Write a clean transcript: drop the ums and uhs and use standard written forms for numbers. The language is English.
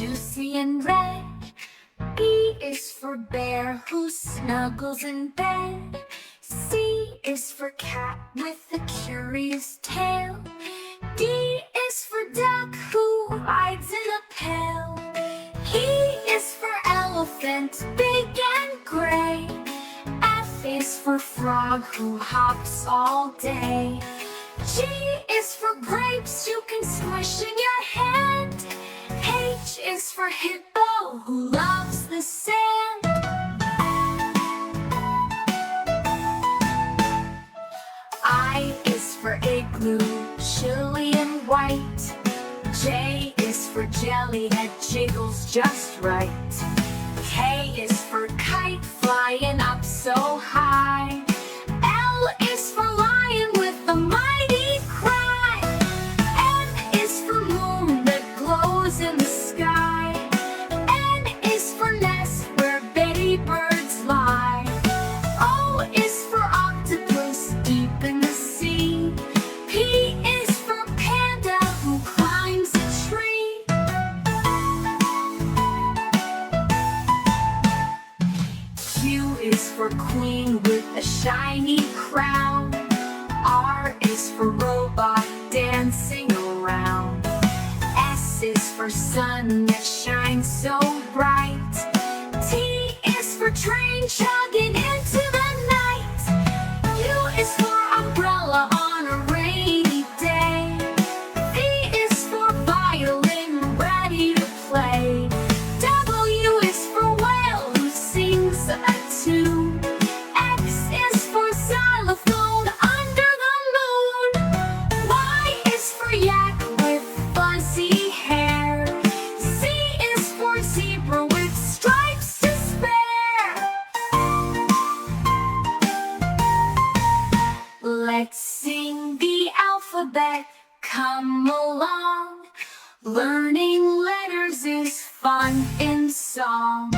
juicy and red. B is for bear who snuggles in bed. C is for cat with a curious tail. D is for duck who rides in a pail. E is for elephant, big and gray. F is for frog who hops all day. G is for grapes you can squish in your hand. H is for hippo who loves the sand. I is for igloo, chilly and white. J is for jelly that jiggles just right. K is for kite flying up so high. L is for lion with a mighty cry. M is for moon that glows in the sky. N is for nest where Betty birds lie. O is for octopus deep in the sea. P is for panda who climbs a tree. Q is for queen with a shiny crown. R is for robot dancing around. S is for sun that shines so bright. T is for train chugging into the night. U is for umbrella on a rainy day. V is for violin ready to play. W is for whale who sings a tune. X is for xylophone under the moon. Y is for yak with fuzzy hair. Z is for zebra with stripes to spare. Let's sing the alphabet, come along. Learning letters is fun in song.